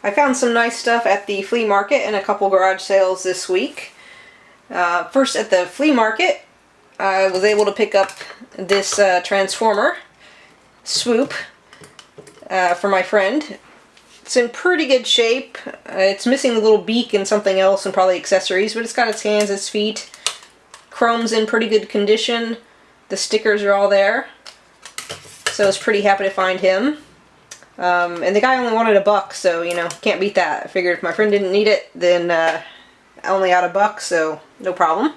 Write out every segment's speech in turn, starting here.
I found some nice stuff at the flea market and a couple garage sales this week. First, at the flea market, I was able to pick up this Transformer, Swoop, for my friend. It's in pretty good shape. It's missing the little beak and something else and probably accessories, but it's got its hands, its feet. Chrome's in pretty good condition. The stickers are all there. So I was pretty happy to find him. And the guy only wanted $1, so, you know, can't beat that. I figured if my friend didn't need it, then I only got $1, so no problem.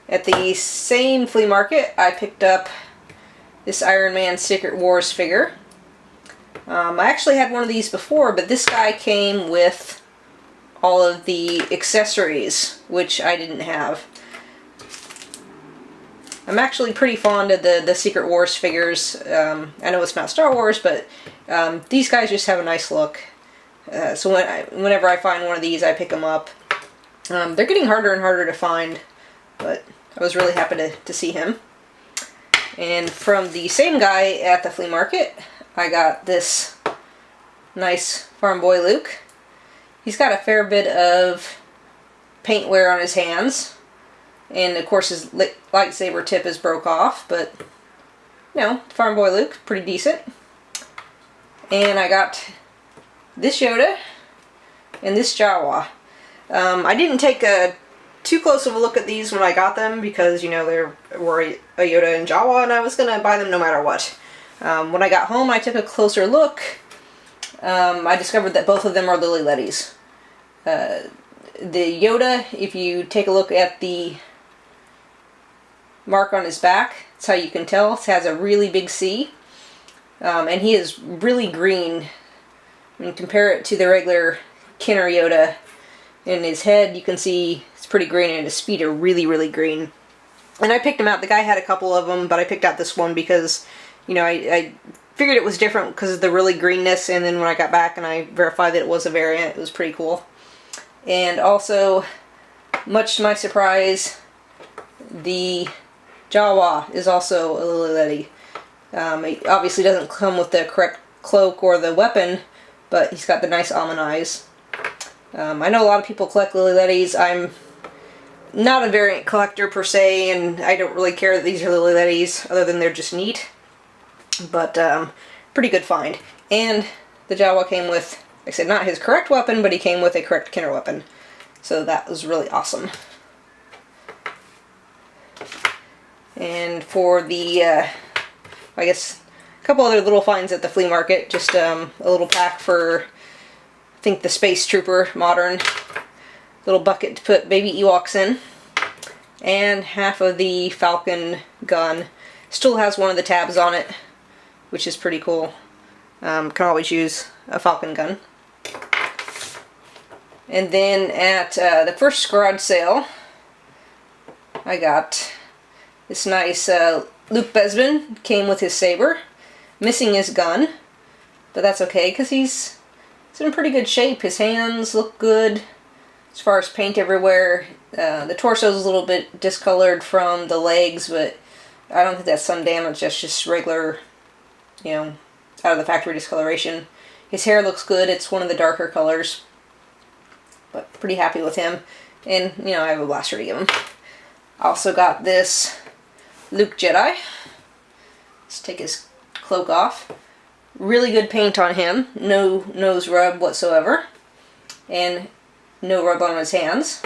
At the same flea market, I picked up this Iron Man Secret Wars figure. I actually had one of these before, but this guy came with all of the accessories, which I didn't have. I'm actually pretty fond of the Secret Wars figures. I know it's not Star Wars, but these guys just have a nice look. So whenever I find one of these, I pick them up. They're getting harder and harder to find, but I was really happy to see him. And from the same guy at the flea market, I got this nice Farm Boy Luke. He's got a fair bit of paint wear on his hands. And of course his lightsaber tip is broke off, but you know, Farm Boy Luke, pretty decent. And I got this Yoda and this Jawa. I didn't take too close of a look at these when I got them because, you know, there were a Yoda and Jawa and I was going to buy them no matter what. When I got home I took a closer look. I discovered that both of them are Lely's. The Yoda, if you take a look at the mark on his back, that's how you can tell. It has a really big C. And he is really green. When you compare it to the regular Kenner Yoda, in his head you can see it's pretty green and his feet are really, really green. And I picked him out. The guy had a couple of them, but I picked out this one because, you know, I figured it was different because of the really greenness, and then when I got back and I verified that it was a variant, it was pretty cool. And also, much to my surprise, the Jawa is also a Ledy. It obviously doesn't come with the correct cloak or the weapon, but he's got the nice almond eyes. I know a lot of people collect Lely's. I'm not a variant collector per se, and I don't really care that these are Lely's, other than they're just neat. But pretty good find. And the Jawa came with, like I said, not his correct weapon, but he came with a correct Kenner weapon. So that was really awesome. And for the, I guess, a couple other little finds at the flea market. Just a little pack for, I think, the Space Trooper Modern. Little bucket to put baby Ewoks in. And half of the Falcon gun. Still has one of the tabs on it, which is pretty cool. Can always use a Falcon gun. And then at the first garage sale, I got this nice Luke Besman. Came with his saber, missing his gun, but that's okay because he's in pretty good shape. His hands look good as far as paint everywhere. The torso is a little bit discolored from the legs, but I don't think that's sun damage. That's just regular, you know, out of the factory discoloration. His hair looks good. It's one of the darker colors. But pretty happy with him. And, you know, I have a blaster to give him. I also got this Luke Jedi. Let's take his cloak off. Really good paint on him. No nose rub whatsoever. And no rub on his hands.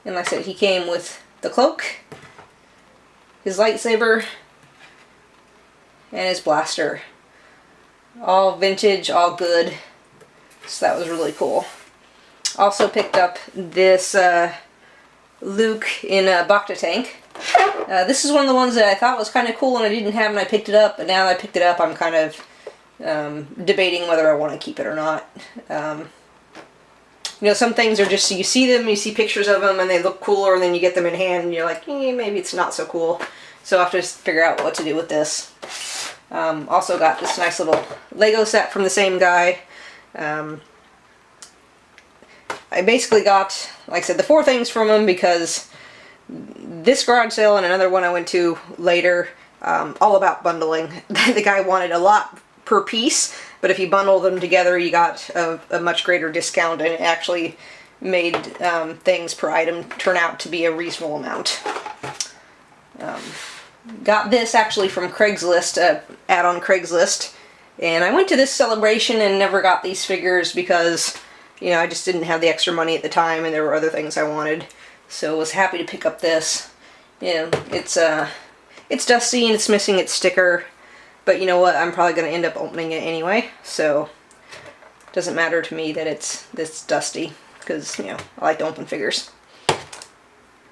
And like I said, he came with the cloak, his lightsaber, and his blaster. All vintage, all good. So that was really cool. Also picked up this Luke in a Bhakta tank. This is one of the ones that I thought was kind of cool and I didn't have, and I picked it up. But now that I picked it up, I'm kind of debating whether I want to keep it or not. You know, some things are just, you see them, you see pictures of them, and they look cooler, and then you get them in hand, and you're like, maybe it's not so cool. So I have to just figure out what to do with this. Also got this nice little Lego set from the same guy. I basically got, like I said, the 4 things from him because this garage sale and another one I went to later, all about bundling. The guy wanted a lot per piece, but if you bundle them together, you got a much greater discount, and it actually made things per item turn out to be a reasonable amount. Got this actually from Craigslist, ad on Craigslist, and I went to this celebration and never got these figures because, you know, I just didn't have the extra money at the time, and there were other things I wanted. So I was happy to pick up this. You know, it's dusty and it's missing its sticker, but you know what? I'm probably going to end up opening it anyway, so it doesn't matter to me that it's dusty, because, you know, I like to open figures.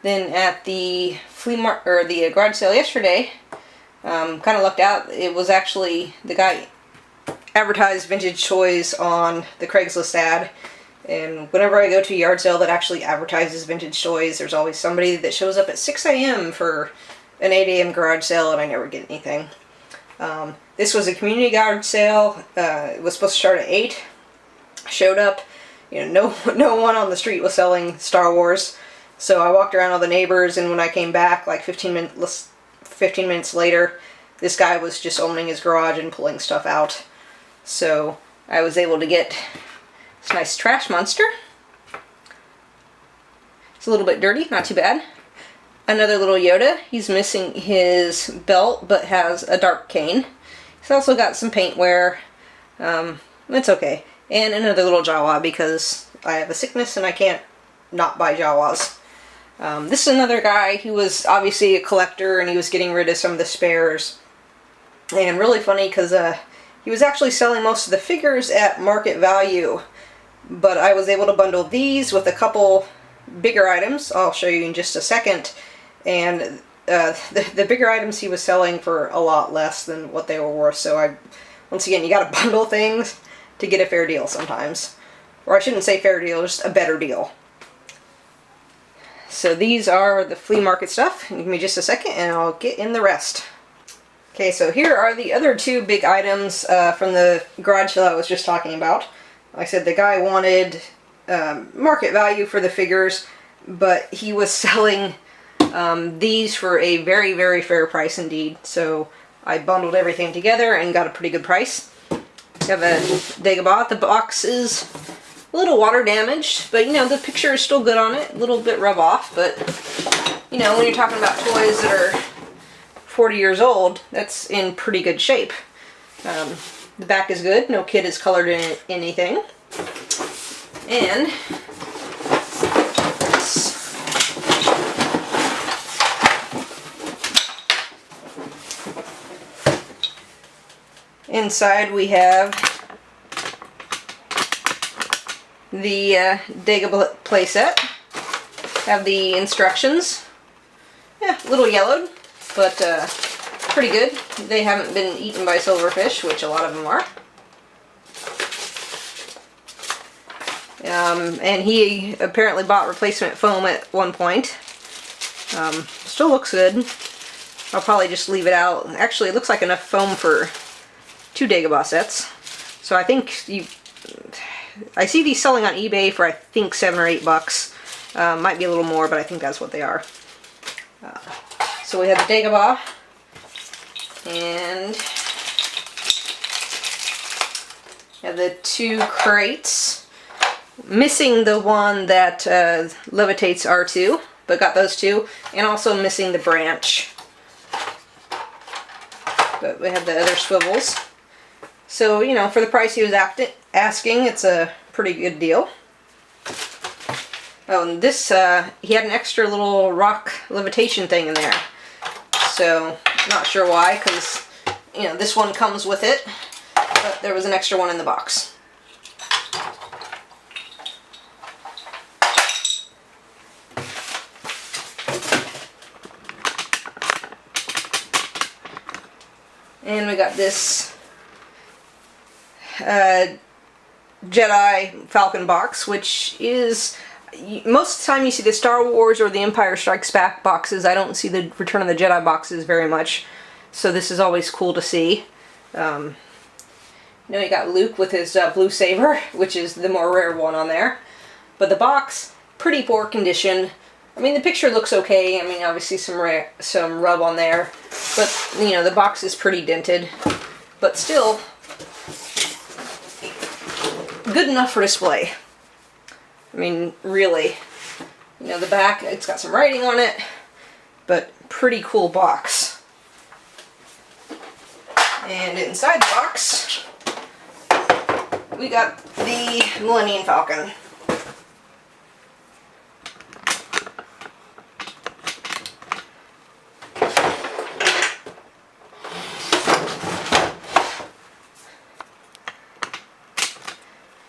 Then at the flea market, or the garage sale yesterday, kind of lucked out. It was actually the guy advertised vintage toys on the Craigslist ad, and whenever I go to a yard sale that actually advertises vintage toys, there's always somebody that shows up at 6 a.m. for an 8 a.m. garage sale, and I never get anything. This was a community garage sale. It was supposed to start at 8. Showed up, you know, no one on the street was selling Star Wars. So I walked around all the neighbors, and when I came back, like 15 minutes later, this guy was just opening his garage and pulling stuff out. So I was able to get this nice trash monster. It's a little bit dirty, not too bad. Another little Yoda. He's missing his belt, but has a dark cane. He's also got some paint wear. It's okay. And another little Jawa, because I have a sickness and I can't not buy Jawas. This is another guy who was obviously a collector, and he was getting rid of some of the spares. And really funny, because he was actually selling most of the figures at market value, but I was able to bundle these with a couple bigger items. I'll show you in just a second. And the bigger items he was selling for a lot less than what they were worth. So once again, you got to bundle things to get a fair deal sometimes. Or I shouldn't say fair deal, just a better deal. So these are the flea market stuff. Give me just a second and I'll get in the rest. Okay, so here are the other two big items from the garage sale I was just talking about. Like I said, the guy wanted market value for the figures, but he was selling these for a very, very fair price indeed. So I bundled everything together and got a pretty good price. We have a Dagobah. The box is a little water damaged, but you know, the picture is still good on it. A little bit rub off, but you know, when you're talking about toys that are 40 years old, that's in pretty good shape. The back is good. No kid is colored in anything. And inside we have the Dagobah playset. Have the instructions. Yeah, a little yellowed, but pretty good. They haven't been eaten by silverfish, which a lot of them are. And he apparently bought replacement foam at one point. Still looks good. I'll probably just leave it out. Actually, it looks like enough foam for 2 Dagobah sets. So I think I see these selling on eBay for I think $7 or $8. Might be a little more, but I think that's what they are. So we have the Dagobah, and we have the 2 crates. Missing the one that levitates R2, but got those 2, and also missing the branch. But we have the other swivels. So, you know, for the price he was asking, it's a pretty good deal. Oh, and this, he had an extra little rock levitation thing in there. So, not sure why, because, you know, this one comes with it, but there was an extra one in the box. And we got this Jedi Falcon Box, which is, most of the time you see the Star Wars or the Empire Strikes Back boxes. I don't see the Return of the Jedi boxes very much, so this is always cool to see. You know, you got Luke with his blue saber, which is the more rare one on there. But the box, pretty poor condition. I mean, the picture looks okay. I mean, obviously some rub on there, but you know, the box is pretty dented. But still, good enough for display. I mean, really. You know, the back, it's got some writing on it, but pretty cool box. And inside the box, we got the Millennium Falcon.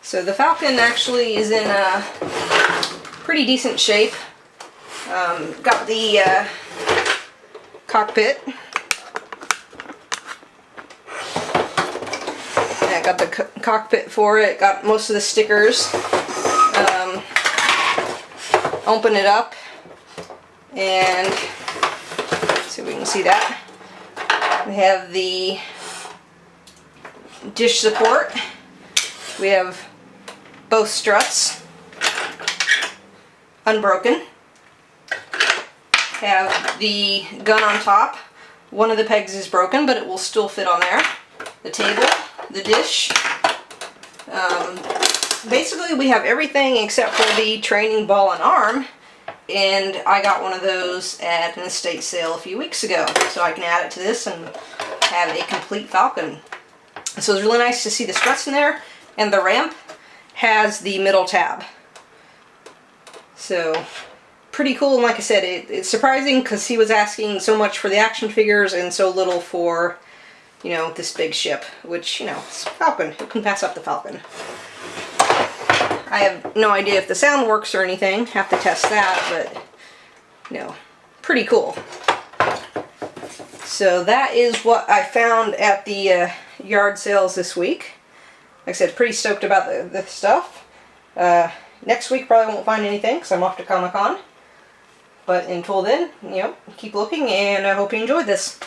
So the Falcon actually is in a pretty decent shape. Got the cockpit. Yeah, got the cockpit for it. Got most of the stickers. Open it up, and see if we can see that. We have the dish support. We have both struts unbroken. Have the gun on top. One of the pegs is broken, but it will still fit on there. The table, the dish. Basically, we have everything except for the training ball and arm, and I got one of those at an estate sale a few weeks ago, so I can add it to this and have a complete Falcon. So it's really nice to see the struts in there, and the ramp has the middle tab. So pretty cool, and like I said, it's surprising because he was asking so much for the action figures and so little for, you know, this big ship, which, you know, it's Falcon. Who can pass up the Falcon? I have no idea if the sound works or anything. Have to test that, but, you know, pretty cool. So that is what I found at the yard sales this week. Like I said, pretty stoked about the stuff. Next week probably won't find anything because I'm off to Comic-Con. But until then, you know, keep looking, and I hope you enjoyed this.